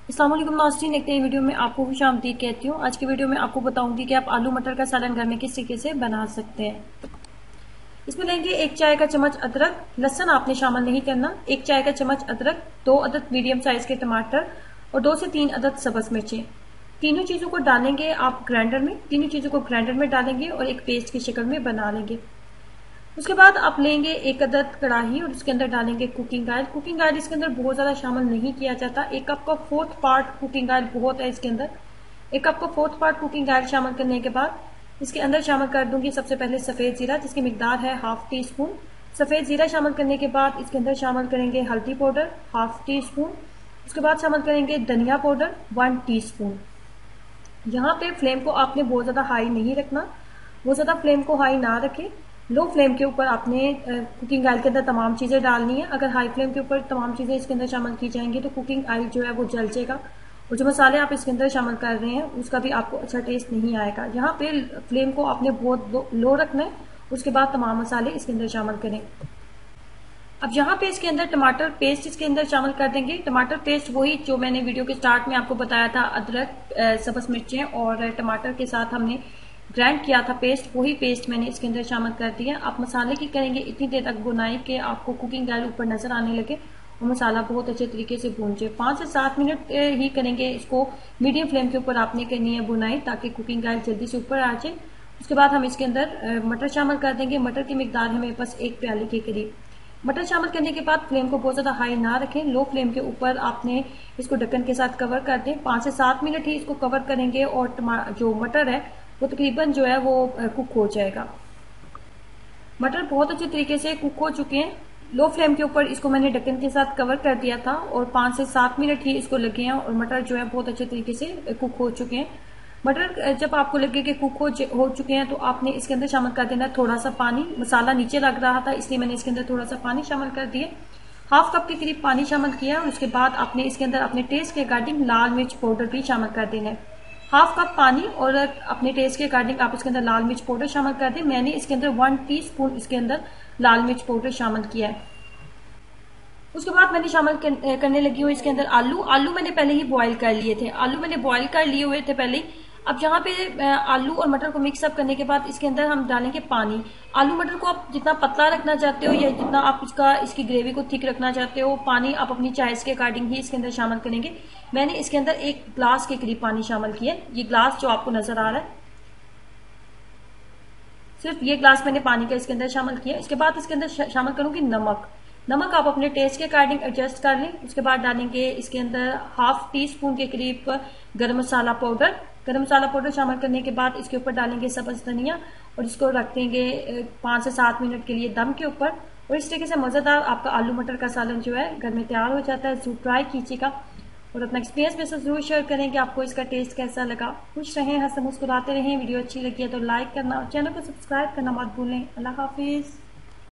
अस्सलाम वालेकुम नाज़रीन, एक नई वीडियो में आपको खुशामदीद कहती हूँ। आज की वीडियो में आपको बताऊंगी कि आप आलू मटर का सालन घर में किस तरीके से बना सकते हैं। इसमें लेंगे 1 चाय का चम्मच अदरक, लहसुन आपने शामिल नहीं करना, 1 चाय का चम्मच अदरक, 2 अदद मीडियम साइज के टमाटर और 2 से 3 अदद सब्ज मिर्चें। तीनों चीज़ों को डालेंगे आप ग्राइंडर में, तीनों चीज़ों को ग्राइंडर में डालेंगे और एक पेस्ट की शक्ल में बना लेंगे। उसके बाद आप लेंगे 1 अदद कढ़ाई और उसके अंदर डालेंगे कुकिंग ऑयल। कुकिंग ऑयल इसके अंदर बहुत ज़्यादा शामिल नहीं किया जाता। 1 कप का 4th पार्ट कुकिंग ऑयल बहुत है इसके अंदर। 1 कप का 4th पार्ट कुकिंग ऑयल शामिल करने के बाद इसके अंदर शामिल कर दूंगी सबसे पहले सफ़ेद ज़ीरा, जिसकी मिकदार है ½ टी स्पून। सफ़ेद ज़ीरा शामिल करने के बाद इसके अंदर शामिल करेंगे हल्दी पाउडर ½ टी स्पून। उसके बाद शामिल करेंगे धनिया पाउडर 1 टी स्पून। यहाँ पे फ्लेम को आपने बहुत ज़्यादा हाई नहीं रखना, बहुत ज़्यादा फ्लेम को हाई ना रखें। लो फ्लेम के ऊपर आपने कुकिंग ऑयल के अंदर तमाम चीज़ें डालनी है। अगर हाई फ्लेम के ऊपर तमाम चीज़ें इसके अंदर शामिल की जाएंगी तो कुकिंग ऑयल जो है वो जल जाएगा और जो मसाले आप इसके अंदर शामिल कर रहे हैं उसका भी आपको अच्छा टेस्ट नहीं आएगा। यहाँ पे फ्लेम को आपने बहुत लो रखना है। उसके बाद तमाम मसाले इसके अंदर शामिल करें। अब यहाँ पे इसके अंदर टमाटर पेस्ट इसके अंदर शामिल कर देंगे। टमाटर पेस्ट वही जो मैंने वीडियो के स्टार्ट में आपको बताया था, अदरक, सब्ज मिर्चें और टमाटर के साथ हमने ग्राइंड किया था पेस्ट, वही पेस्ट मैंने इसके अंदर शामिल कर दिया। आप मसाले की करेंगे इतनी देर तक बुनाई कि आपको कुकिंग ऑयल ऊपर नजर आने लगे और मसाला बहुत अच्छे तरीके से भून जाए। 5 से 7 मिनट ही करेंगे इसको, मीडियम फ्लेम के ऊपर आपने करनी है बुनाई ताकि कुकिंग ऑयल जल्दी से ऊपर आ जाए। उसके बाद हम इसके अंदर मटर शामिल कर देंगे। मटर की मिकदार है मेरे पास 1 प्याली के करीब। मटर शामिल करने के बाद फ्लेम को बहुत ज़्यादा हाई ना रखें, लो फ्लेम के ऊपर आपने इसको ढक्कन के साथ कवर कर दें। 5 से 7 मिनट ही इसको कवर करेंगे और जो मटर है वो तकरीबन जो है वो कुक हो जाएगा। मटर बहुत अच्छे तरीके से कुक हो चुके हैं। लो फ्लेम के ऊपर इसको मैंने ढक्कन के साथ कवर कर दिया था और 5 से 7 मिनट ही इसको लगे हैं और मटर जो है बहुत अच्छे तरीके से कुक हो चुके हैं। मटर जब आपको लगे कि कुक हो चुके हैं तो आपने इसके अंदर शामिल कर देना थोड़ा सा पानी। मसाला नीचे लग रहा था इसलिए मैंने इसके अंदर थोड़ा सा पानी शामिल कर दिया, ½ कप के करीब पानी शामिल किया। और उसके बाद आपने इसके अंदर अपने टेस्ट के अकॉर्डिंग लाल मिर्च पाउडर भी शामिल कर देना है। ½ कप पानी और अपने टेस्ट के अकॉर्डिंग आप इसके अंदर लाल मिर्च पाउडर शामिल कर दें। मैंने इसके अंदर 1 टीस्पून इसके अंदर लाल मिर्च पाउडर शामिल किया है। उसके बाद मैंने शामिल करने लगी हूँ इसके अंदर आलू मैंने पहले ही बॉईल कर लिए थे, आलू मैंने बॉईल कर लिए हुए थे पहले। अब यहाँ पे आलू और मटर को मिक्सअप करने के बाद इसके अंदर हम डालेंगे पानी। आलू मटर को आप जितना पतला रखना चाहते हो या जितना आप इसकी ग्रेवी को थिक रखना चाहते हो, पानी आप अपनी चॉइस के अकॉर्डिंग ही इसके अंदर शामिल करेंगे। मैंने इसके अंदर 1 ग्लास के करीब पानी शामिल किया। ये ग्लास जो आपको नजर आ रहा है, सिर्फ ये ग्लास मैंने पानी का इसके अंदर शामिल किया। इसके बाद इसके अंदर शामिल करूंगी नमक आप अपने टेस्ट के अकॉर्डिंग एडजस्ट कर लें। उसके बाद डालेंगे इसके अंदर ½ टीस्पून के करीब गरम मसाला पाउडर। गरम मसाला पाउडर शामिल करने के बाद इसके ऊपर डालेंगे सब्ज धनिया और इसको रख देंगे 5 से 7 मिनट के लिए दम के ऊपर। और इस तरीके से मजेदार आपका आलू मटर का सालन जो है घर में तैयार हो जाता है। जरूर ट्राई कीजिएगा और अपना एक्सपीरियंस मेरे साथ जरूर शेयर करें कि आपको इसका टेस्ट कैसा लगा। खुश रहें, हंसते मुस्कुराते रहें। वीडियो अच्छी लगी है तो लाइक करना और चैनल को सब्सक्राइब करना मत भूलें। अल्लाह हाफिज।